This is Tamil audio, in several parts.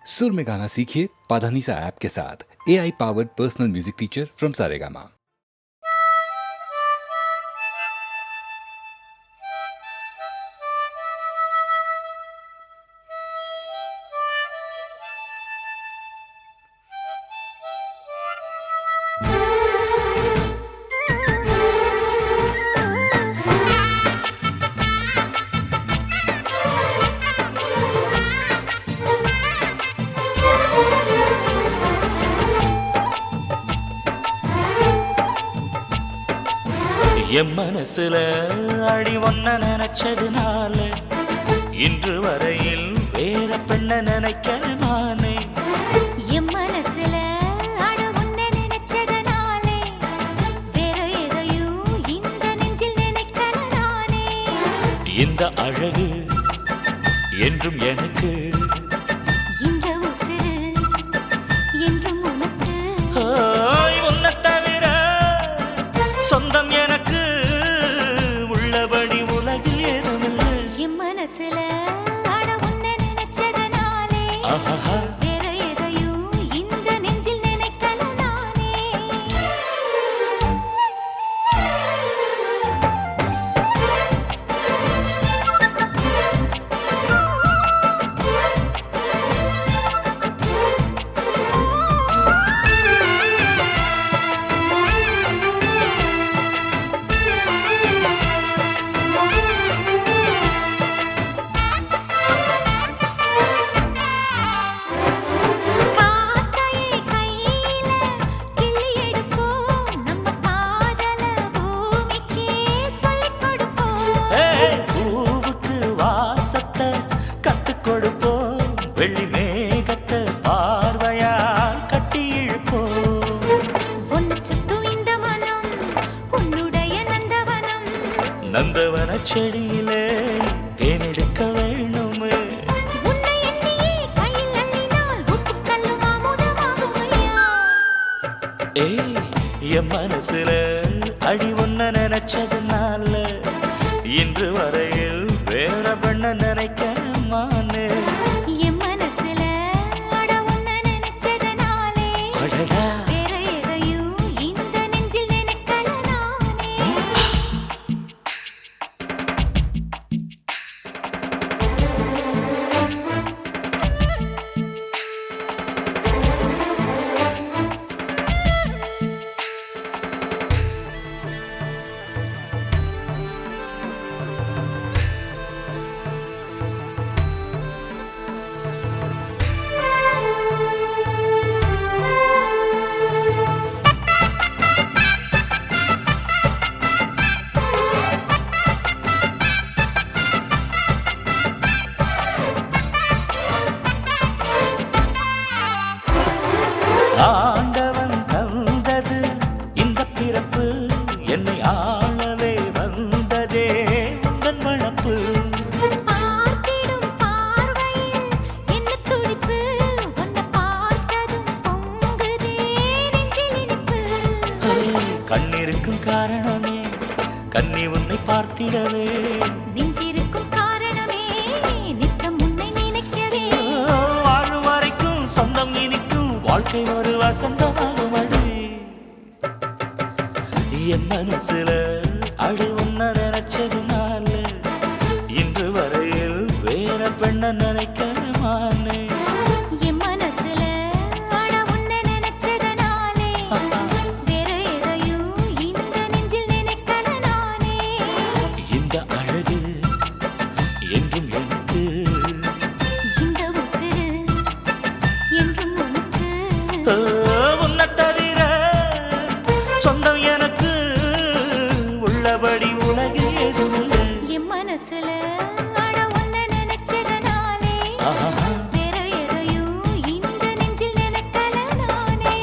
सुर में गाना सीखिए पाधानीसा ऐप के साथ। AI powered personal music teacher from Saregama. என் மனசுல அடி ஒன்ன நினைச்சதுனால இன்று வரையில் வேற பெண்ண நினைக்கல நானே. என் மனசுல அட ஒன்ன நினைச்சதுனால வேற எதையும் இந்த நெஞ்சில் நினைக்கல நானே. இந்த அழகு என்றும் எனக்கு, இந்த உசுரு என்றும் உனக்கு. உன்னை தவிர சொந்தம் எனக்கு உள்ளபடி உலகில் ஏதுமில்லை. என் மனசுல அட ஒன்ன நினைச்சதுனாலே வேற எதையும் இந்த நெஞ்சில் நினைக்கல நானே. காக்கையை கையில கிள்ளி எடுப்போம், நம்ம காதல பூமிக்கே சொல்லிக் கொடுப்போம். பூவுக்கு வாசத்தை கத்துக் கொடுப்போம், வெள்ளி மேகத்தை பார்வையா கட்டி இழுப்போம். உன்னை சுத்தும் இந்த மனம் உன்னுடைய நந்தவனம். நந்தவன செடியிலே தேனெடுக்க வேணுமே. உன்னை எண்ணியே கையில் அள்ளினால் உப்புக்கல்லும் அமுதமாகும் ஐயா. ஏய், என் மனசுல அடி ஒன்ன நினைச்சதுனால இன்று வரையில் வேற பெண்ண நினைக்கமானே. என் மனசுல அட உன்னை நினைச்சதுனாலே அடடா, வேற எதையும் இந்த நெஞ்சில் நினைக்கல நானே. ஆண்டவன் தந்தது இந்த பிறப்பு, என்னை ஆளவே வந்ததே உந்தன் வளப்பு. பார்த்திடும் பார்வையில் என்ன துடிப்பு, உன்னை பார்த்ததும் பொங்குதே நெஞ்சில் இனிப்பு. கண்ணிருக்கும் காரணமே கண்ணி உன்னை பார்த்திடவே, நெஞ்சிருக்கும் காரணமே நித்தம் உன்னை நினைக்கவே. வாழும் வரைக்கும் சொந்தம் இனிக்கும், வாழ்க்கை ஒரு வசந்தமாகும் அடி. என் மனசுல அடி உன்ன நினைச்சதுனால இன்று வரையில் வேற பெண்ண நினைக்கமானே. என் மனசுல அட உன்னை நினைச்சதுனாலே வேற எதையும் இந்த நெஞ்சில் நினைக்கல நானே. இந்த அழகு என்றும் எனக்கு, இந்த உசுரு என்றும் உனக்கு. உன்னை தவிர சொந்தம் எனக்கு உள்ளபடி உலகில் ஏதுமில்லை. என் மனசுல அட உன்னை நினைச்சதுனாலே ஆஹா, வேற எதையும் இந்த நெஞ்சில் நினைக்கல நானே.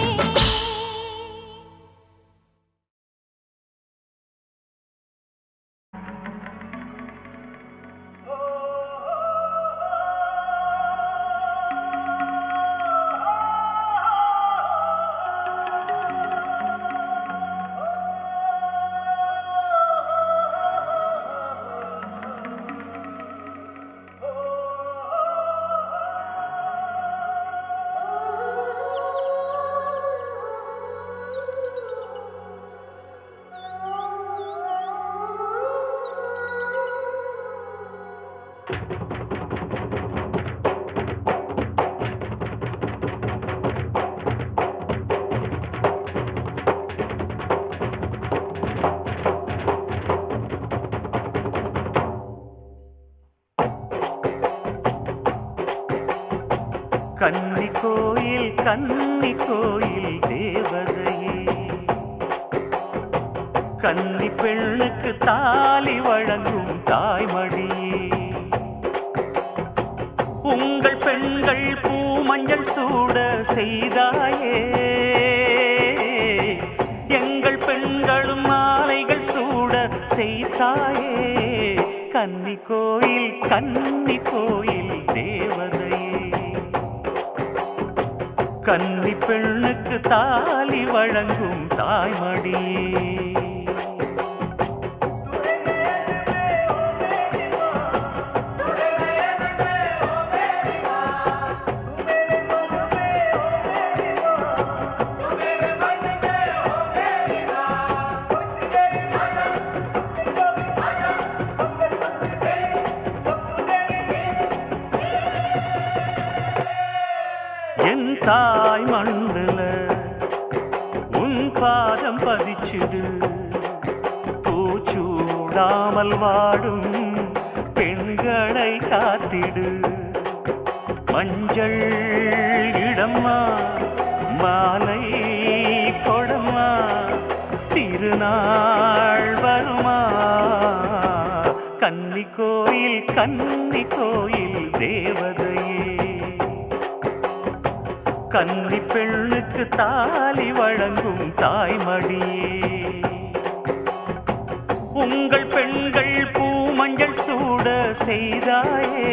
கன்னி கோயில் தேவதையே கன்னி பெண்ணுக்கு தாலி வழங்கும் தாய்மடியே உங்கள் பெண்கள் பூமஞ்சள் சூட செய்தாயே எங்கள் பெண்களும் மாலைகள் சூட செய்தாயே கன்னி கோயில் தேவதையே கன்னி பெண்ணுக்கு தாலி வழங்கும் தாய்மடியே என் தாய் மண்ணுல உன் பாதம் பதிச்சுடு பூச்சூடாமல் வாடும் பெண்களை காத்திடு மஞ்சள் இடம்மா மாலை கொடம்மா திருநாள் வருமா கன்னி கோயில் தேவதையே கன்னி பெண்ணுக்கு தாலி வழங்கும் தாய்மடியே உங்கள் பெண்கள் பூமஞ்சள் சூட செய்தாயே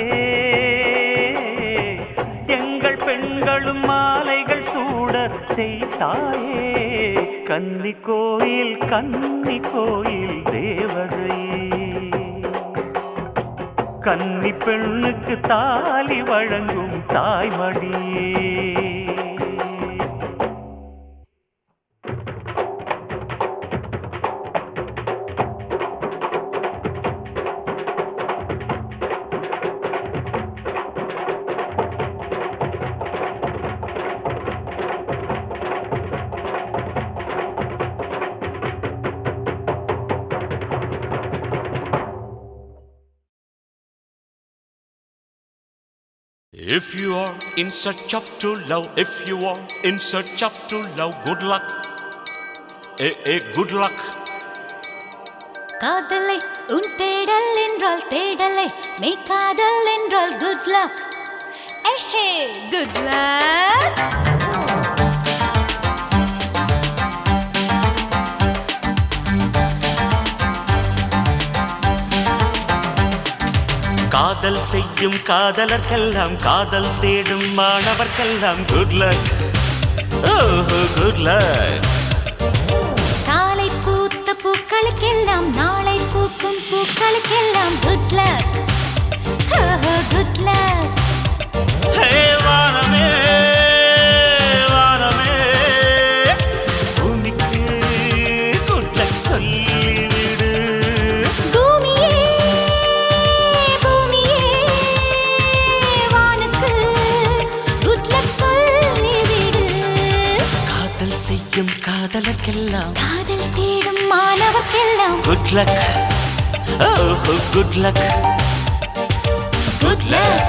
எங்கள் பெண்களும் மாலைகள் சூட செய்தாயே கன்னி கோயில் தேவதையே கன்னி பெண்ணுக்கு தாலி வழங்கும் தாய்மடியே If you are in search of true love, if you are in search of true love, good luck. Good luck. காதலை உன் தேடல் என்றால் தேடலை மெய் காதல் என்றால் good luck. Good luck. காதல் செய்யும் காதலர்க்கெல்லாம் காதல் தேடும் மாணவர்க்கெல்லாம் good luck. Good luck. காலை பூத்த பூக்களுக்கெல்லாம் நாளை பூக்கும் பூக்களுக்கெல்லாம் good luck. Good luck. Hey வானமே பூமிக்கு good luck சொல்லிவிடு. செய்யும் காதலர்க்கெல்லாம் காதல் தேடும் மாணவர்க்கெல்லாம் good luck. Good luck. Good luck.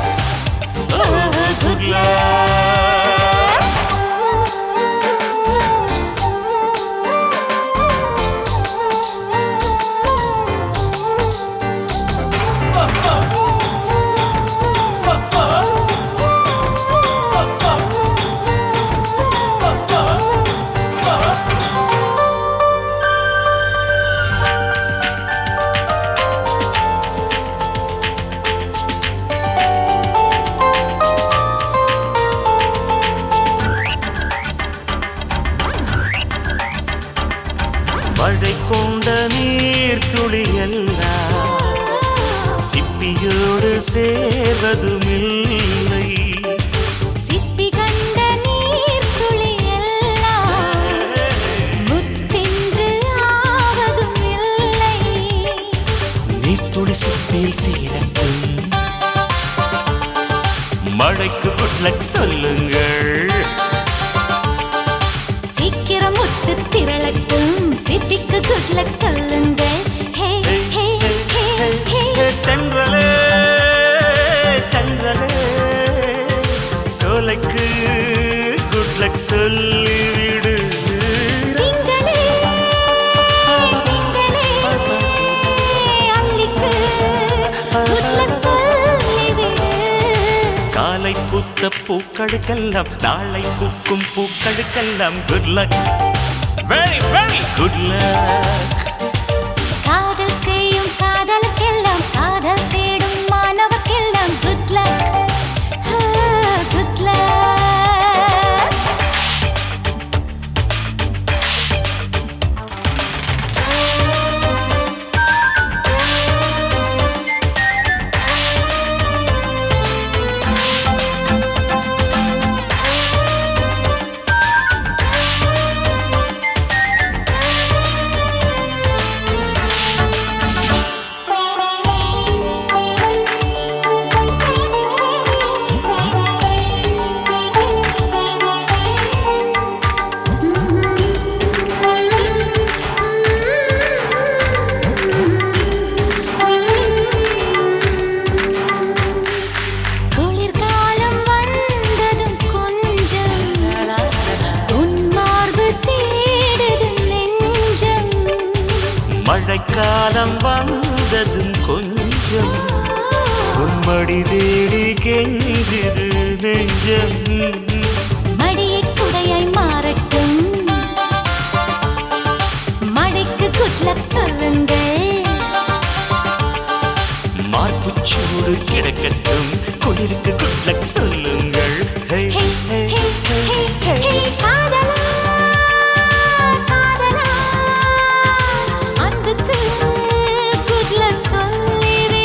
Good luck. மழை கொண்ட நீர் துளியெல்லாம் சிப்பியோடு சேர்வதுமில்லை. சிப்பி கண்ட நீர் துளியெல்லாம் முத்தின்று ஆவதும் இல்லை. நீர்த்துளி சிப்பில் சேரட்டும் மழைக்கு good luck சொல்லுங்கள். சீக்கிரம் முத்து திரளட்டும் சிப்பிக்கு good luck சொல்லுங்க. தென்றலே சோலைக்கு குட் லக் சொல்லிவிடு. திங்களே திங்களே அல்லிக்கு good luck சொல்லிவிடு. காலை பூத்த பூக்களுக்கெல்லாம் நாளை பூக்கும் பூக்களுக்கெல்லாம் good luck, very very good luck. காதல் செய்யும் காதலுக்கெல்லாம் காதல் தேடும் மாணவர்க்கெல்லாம் good luck. Good luck. குளிர்காலம் வந்ததும் கொஞ்சம் உன் மார்பு தேடுது நெஞ்சம். மழைக்காலம் வந்ததும் கொஞ்சம் உன்மடி தேடி கெஞ்சுது நெஞ்சம். மடியை குடையாய் மாறட்டும், மழைக்கு good luck சொல்லுங்கள். மார்புச்சூடு கிடக்கட்டும், குளிருக்கு குட் லக் சொல்லுங்கள். ஹே, ஹே, ஹே, ஹே, ஹே, ஹே, ஹே. ஹே, காதலா, காதலா, அன்புக்கு good luck சொல்லிவிடு.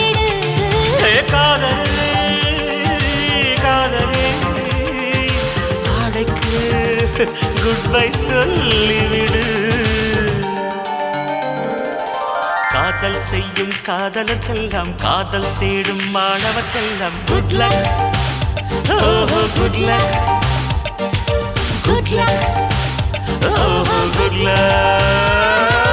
ஹே, காதலே, காதலே, ஆடைக்கு குட் பை சொல்லிவிடு. காதல் செய்யும் காதலர்க்கெல்லாம் காதல் தேடும் மாணவர்க்கெல்லாம் குட் லக், ஓஹோ குட் லக், Good luck. ஓஹோ குட் லக்.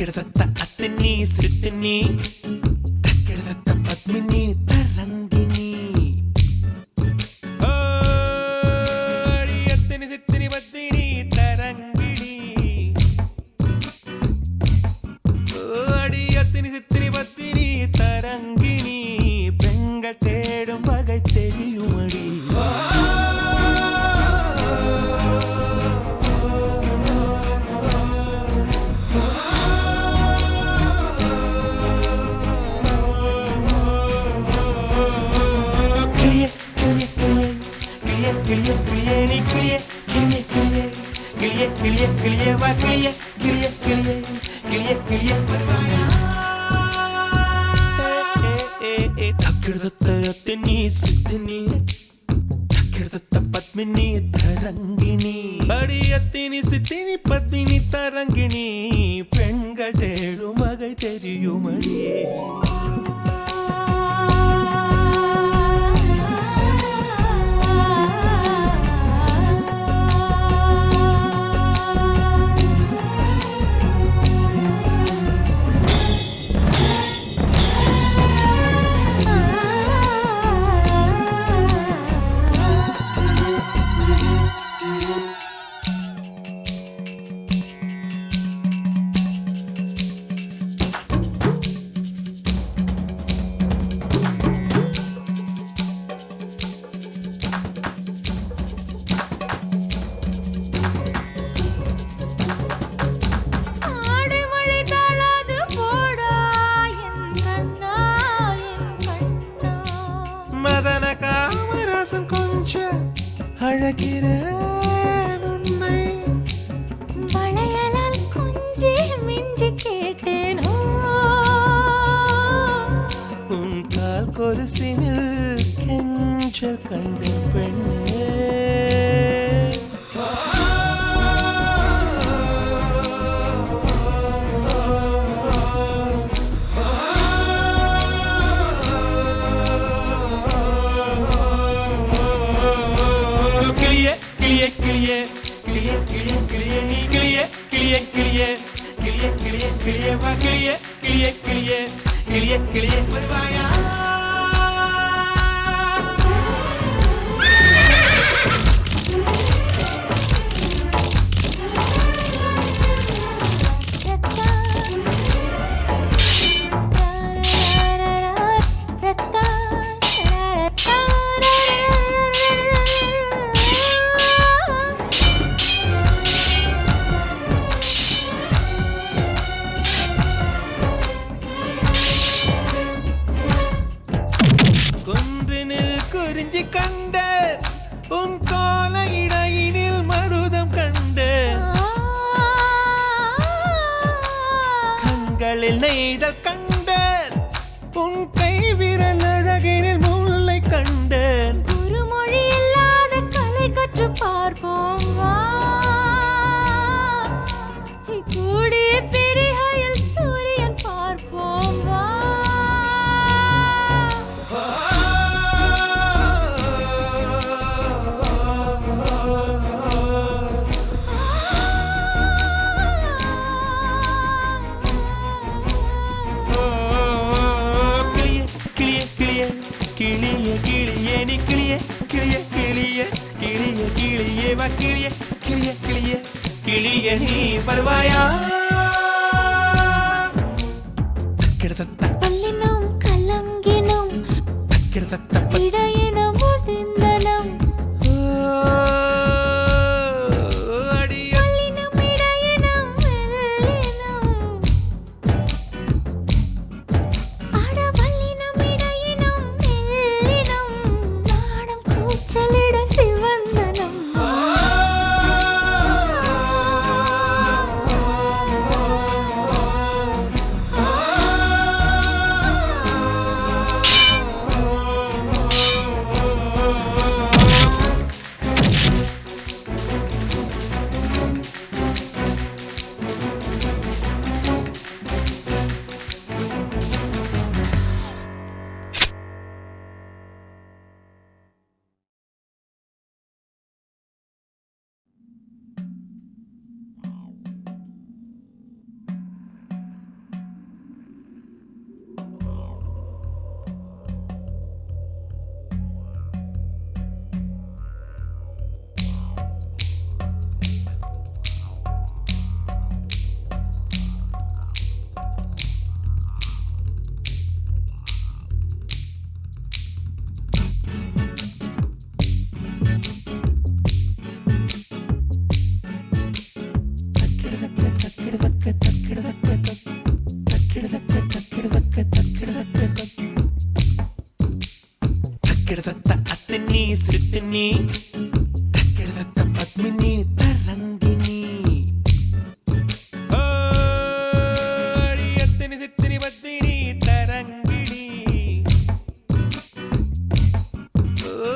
தக்கிடதத்த அத்தினி சித்தினி தக்கிடதத்த பத்மினி தரங்கினி அடி அத்தினி சித்தினி பத்மினி தரங்கினி அடி அத்தினி சித்தினி பத்மினி தரங்கினி பெண்கள் தேடும் வகை தெரியுமடி பத்மினி தரங்கிணி அடியத்தினி சித்தினி பத்மினி தரங்கிணி பெண்கள் தேடும் வகை தெரியுமடி அழகிறேன் உன்னை வளையலால் கொஞ்சி மிஞ்சி கேட்டேனோ உன் கால் கொலுசினில் கெஞ்சல் கண்டு பெண்ணே கிளியே வருவாயா உன் கால இடையினில் மருதம் கண்டு கண்களில் நெய்தல் கண்டேன் உன் கை விரல் அழகினில் முல்லை கண்டேன் ஒரு மொழி இல்லாத கலை கற்று பார்ப்போம் வா கூடிய பெரிகையில் சூரியன் பார்ப்போம் வா கிளியே கிளியே நீ கிளியே கிளியே கிளியே கிளியே கிளியே வா கிளியே கிளியே கிளியே கிளியே நீ வருவாயா கிடத்தத்த பல்லினம் கலங்கினம் கிடத்தத்த இடையினம் முடிந்தனம் பல்லினம் இடையினம் மெல்லினம் அட பல்லினம் இடையினம் மெல்லினம் நாடம் கூச்சலிட சிவந்தனம் பத்மினி தக்கிடதத்த பத்மினி தரங்கிணி அடியத்தினி சித்தினி பத்மினி தரங்கிணி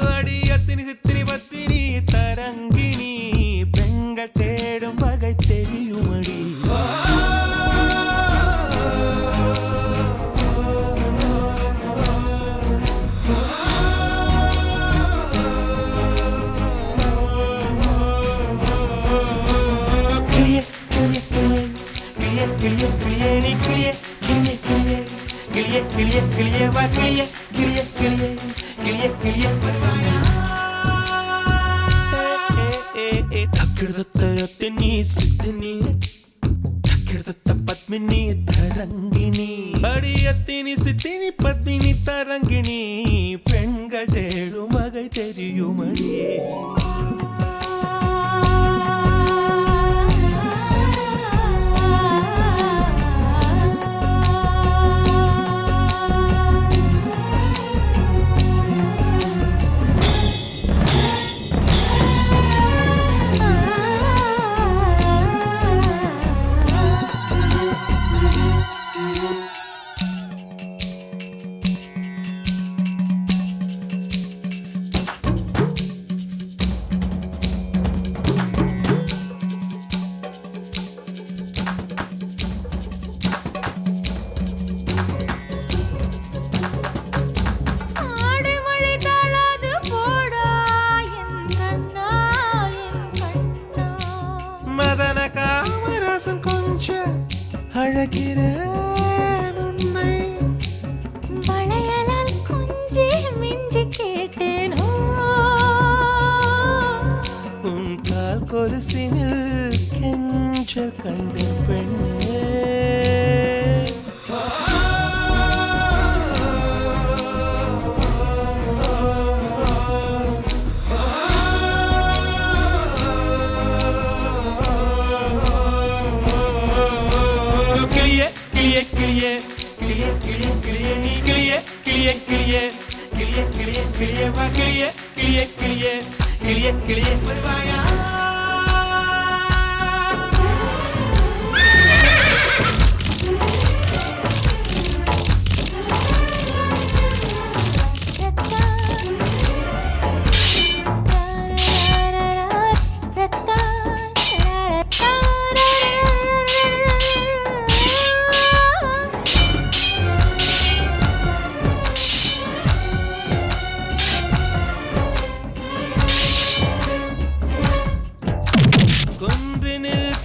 அடியத்தினி சித்தினி பத்மினி தரங்கிணி பெண்கள் தேடும் வகை தெரியுமடி கிளியே நீ கிளியே கிளியே கிளியே கிளியே கிளியே கிளியே வா கிளியே கிளியே கிளியே கிளியே கிளியே வருவாயா தக்கிடதத்தயத்தினி சித்தினி தக்கிடதத்த பத்மினி தரங்கிணி அடியத்தினி சித்தினி பத்மினி தரங்கிணி பெண்கள் தேடும் வகை தெரியுமடி அழகிறேன் உன்னை வளையலால் கொஞ்சி மிஞ்சி கேட்டேனோ உன் கால் கொலுசினில் கெஞ்சல் கண்டேன் பெண்ணே கிளியே கிளியே கிளியே கிளியே கிளியே நீ கிளியே கிளியே கிளியே கிளியே கிளியே கிளியே வா கிளியே கிளியே கிளியே கிளியே கிளியே வருவாயா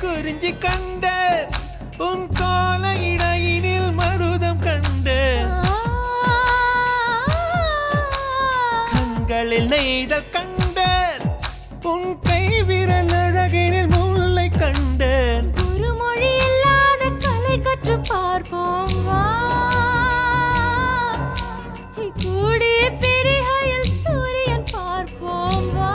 குறிஞ்சி கண்ட உன் கோல இடையினில் மருதம் கண்ட கண்களில் நெய்தல் கண்ட உன் கை விரல் அழகினில் முல்லை கண்டேன் குறுமொழி இல்லாத கலை கற்று பார்ப்போம் வா கூடிய பெரிகையில் சூரியன் பார்ப்போம் வா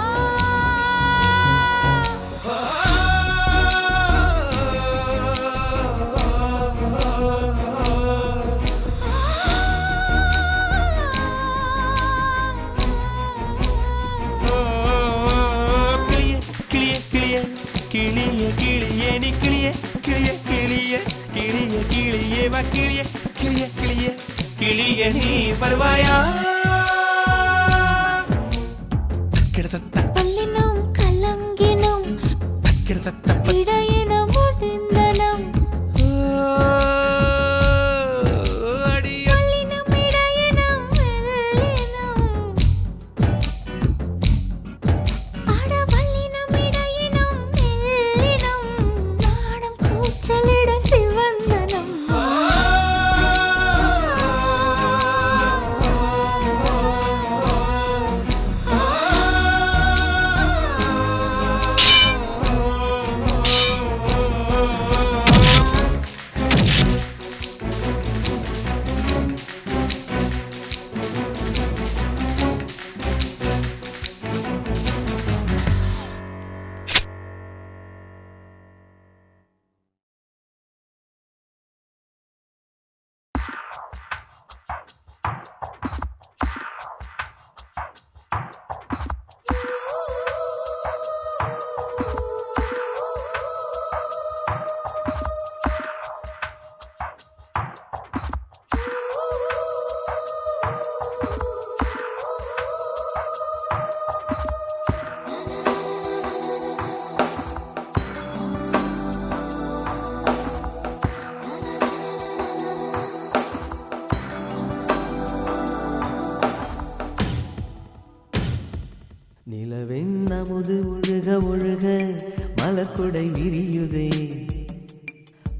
கிளியே கிளியே நீ கிளியே கிளியே கிளியே கிளியே கிளியே வா கிளியே கிளியே கிளியே கிளியே நீ வருவாயா தக்கிடதத்த பல்லினம் கலங்கினம் தக்கிடதத்த இடையினம் முடிந்தனம் பல்லினம் இடையினம் வெள்ளினம் அட வல்லினம் இடையினம் வெள்ளினம் நாடம் கூச்சலிட சிவந்தனம் மலர்குடை விரியுதே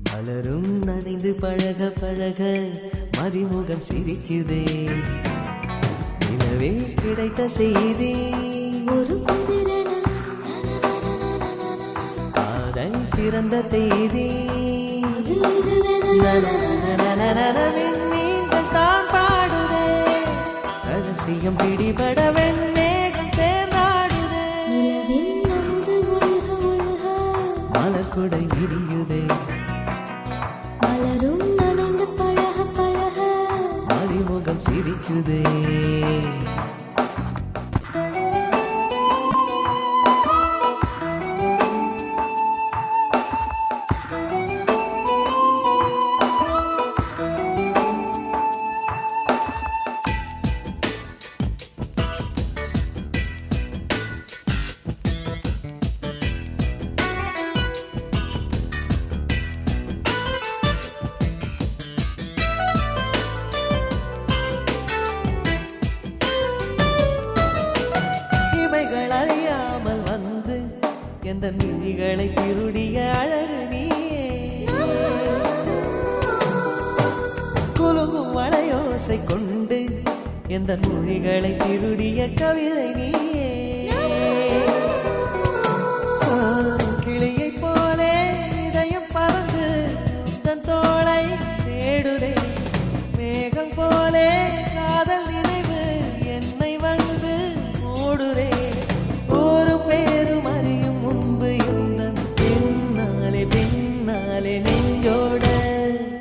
மலரும் நனைந்து பழக பழக மதிமுகம் சிரிக்குதே நிலவே கிடைத்த செய்தி ஒரு புதிரென காதல் பிறந்த தேதி அது இதுவென நீங்கள் தான் பாடுதே ரகசியம் பிடிபட வெண்மேகம் சேர்ந்தாடுதே நிலவின் அமுது ஒழுக ஒழுக மலர்குடை விரியுதே மலரும் நனைந்து பழக பழக மதிமுகம் சிரிக்குதே இமைகள் அறியாமல் வந்து எந்த மிதிகளை திருடிய அழகு நீயே குலுங்கும் வளையோசை கொண்டு எந்த மொழிகளை திருடிய கவிதை நீயே கிளியைப் போலே இதயம் பறந்து தன் தோளை தேடுதே மேகம் போலே காதல் நினைவு என்னை வந்து மூடுதே ஒரு பேரும் அறியும் முன்பு இந்த பின்னாலே பின்னாலே நெஞ்சோட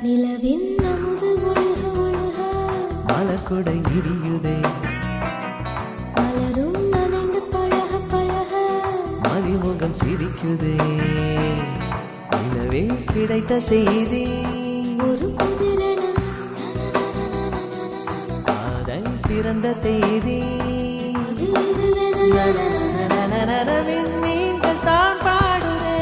நிலவின் அமுது ஒழுக ஒழுக மலர்குடை விரியுதே மலரும் நனைந்து பழக பழக மதிமுகம் சிரிக்குதே நிலவே கிடைத்த செய்தி ஒரு புதிரென காதல் பிறந்த தேதி அது இதுவென நீங்கள் தான் பாடுதே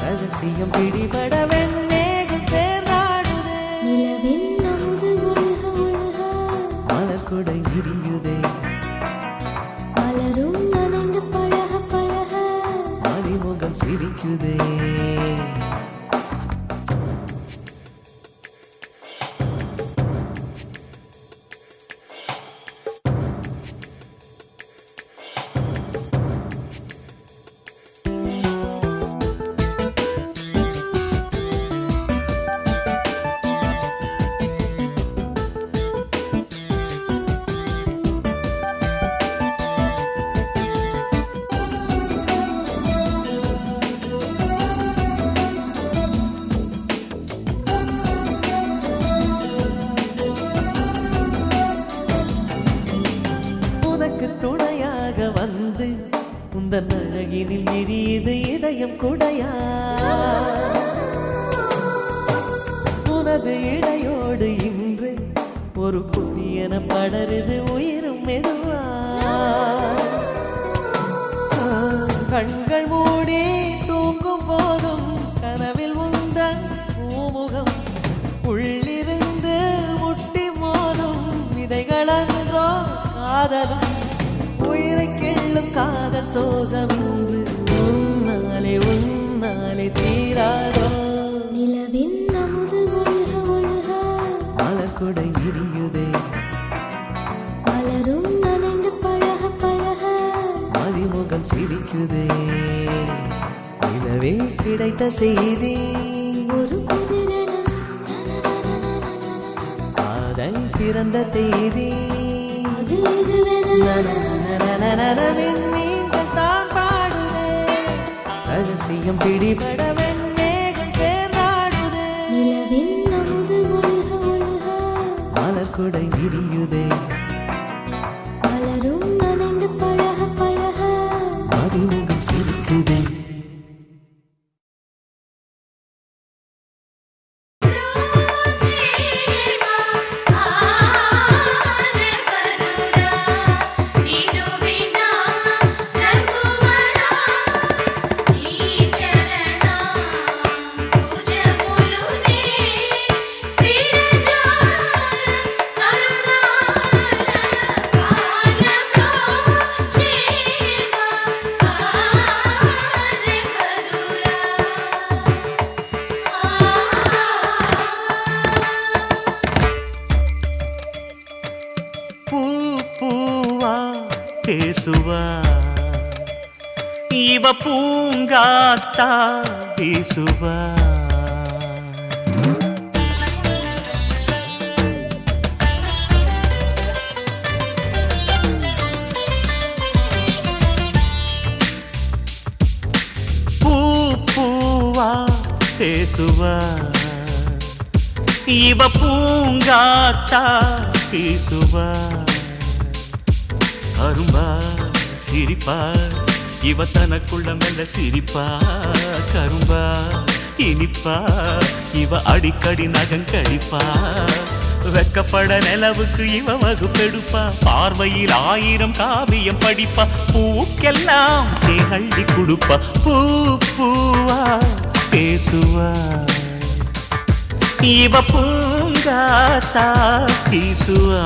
ரகசியம் பிடிபட வெண்மேகம் சேர்ந்தாடுதே நிலவின் அமுது ஒழுக ஒழுக மலர்குடை விரியுதே மலரும் நனைந்து பழக பழக மதிமுகம் சிரிக்குதே உனக்கு துணையாக வந்து உந்தன் அழகினில் எரியுது இதயம் குடையா உனது இடையோடு இன்று ஒரு குட்டி என படருது உயிரும் மெதுவா கண்கள் மூடி தூங்கும் போதும் கனவில் உந்தன் பூமுகம் உள்ளிருந்து முட்டி மோதும் விதைகளன்றோ காதலும் உயிரை கிள்ளும் காதல் சோகம் என்று உன்னாலே தீராதோ நிலவின் அமுது ஒழுக ஒழுக மலர்குடை விரியுதே மலரும் நனைந்து பழக பழக மதிமுகம் சிரிக்குதே நிலவே கிடைத்த செய்தி ஒரு புதிரென காதல் பிறந்த தேதி அது இதுவென நீங்கள் தான் பாடுதே ரகசியம் பிடிபட வெண்மேகம் சேர்ந்தாடுதே நிலவின் அமுது ஒழுக ஒழுக மலர்குடை விரியுதே மலரும் நனைந்து பழக பழக மதிமுகம் சிரிக்குதே பேசுவா இவ பூங்காத்தா பேசுவா பூவா பேசுவா இவ பூங்காத்தா பேசுவா அரும்பா சிரிப்பா இவ தனக்குள்ள மெல்ல சிரிப்பா கரும்பா இனிப்பா இவ அடிக்கடி நகங்கடிப்பா வெக்கப்பட நிலவுக்கு இவ வகுப்பெடுப்பா பார்வையில் 1000 காவியம் படிப்பா பூக்கெல்லாம் தேகள்ளி கொடுப்பா பூவா பேசுவா இவ பூங்காத்தா பேசுவா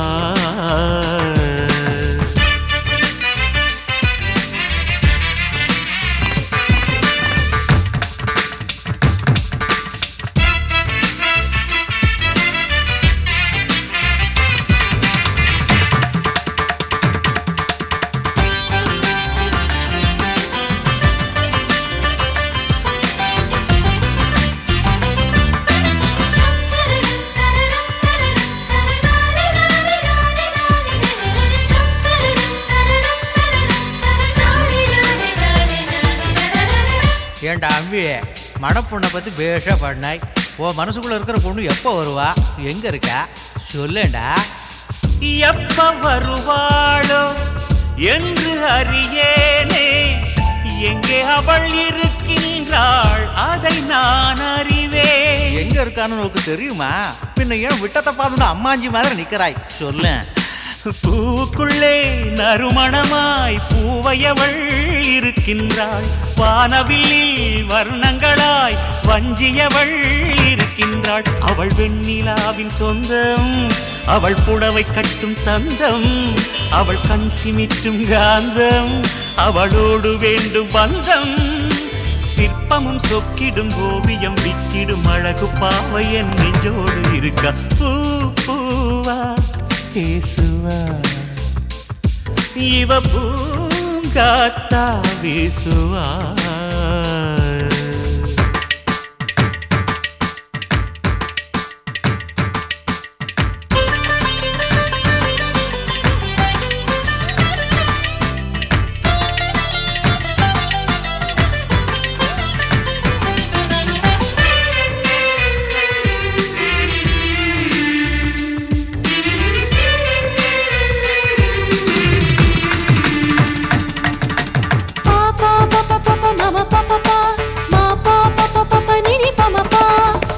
ஏண்டா அம்பி மணப்பொண்ணை பற்றி பேஷா பண்ணாய் ஓ மனசுக்குள்ளே இருக்கிற பொண்ணு எப்போ வருவா எங்கே இருக்கா சொல்லேண்டா எப்ப வருவாளோ என்று அறியேனே எங்கே அவள் இருக்கின்றாள் அதை நான் அறிவேன் எங்கே இருக்கான்னு உனக்கு தெரியுமா பின்ன ஏன் விட்டத்தை பார்த்துட்டு அம்மாஞ்சி மாதிரி நிற்கிறாய் சொல்லேன் பூவுக்குள்ளே நறுமணமாய் பூவையவள் இருக்கின்றாள் வானவில்லில் வர்ணங்களாய் வஞ்சியவள் இருக்கின்றாள் அவள் வெண்ணிலாவின் சொந்தம் அவள் புடவை கட்டும் தந்தம் அவள் கண் சிமிட்டும் காந்தம் அவளோடு வேண்டும் பந்தம் சிற்பமும் சொக்கிடும் ஓவியம் விக்கிடும் அழகு பாவை என் நெஞ்சோடு இருக்கா பூவா பேசுவா இவ பூங்காத்தா பேசுவா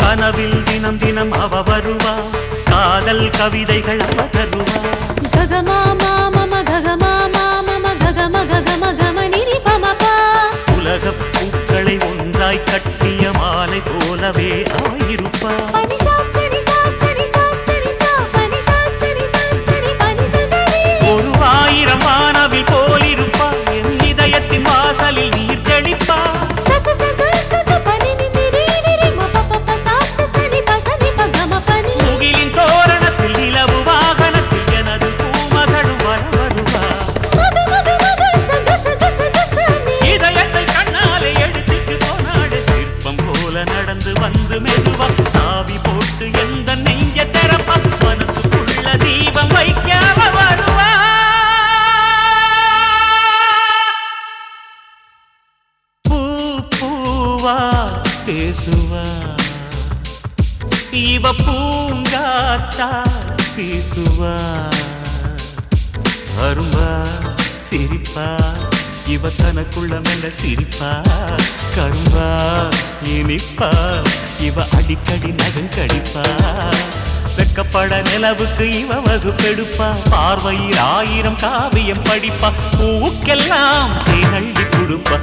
கனவில் தினம் தினம் அவ வருவா காதல் கவிதைகள் அவ தருவா உலகப் பூக்களை ஒன்றாய் கட்டிய மாலை போலவே ஆயிருப்பா ஒரு 1000 வானவில் போலிருப்பா என் இதயத்தின் வாசலில் நீர் தெளிப்பா முகிலின் தோரணத்தில் நிலவு வாகனத்தில் எனது பூமகளும் வருவா இதயத்தை கண்ணாலே எடுத்துட்டு போனாடு சிற்பம் போல நடந்து வந்து மெதுவா சாவி போட்டு எந்த நெஞ்ச திறப்பா மனசுக்குள்ள தீபம் வைக்காம வருவா பூவா பேசுவா இவ பூங்காத்தா பேசுவா அரும்பா சிரிப்பா இவ தனக்குள்ள மெல்ல சிரிப்பா கரும்பா இனிப்பா இவ அடிக்கடி நகங்கடிப்பா வெக்கப்பட நிலவுக்கு இவ வகுப்பெடுப்பா பார்வையில் 1000 காவியம் படிப்பா பூக்கெல்லாம் தேனள்ளி கொடுப்பா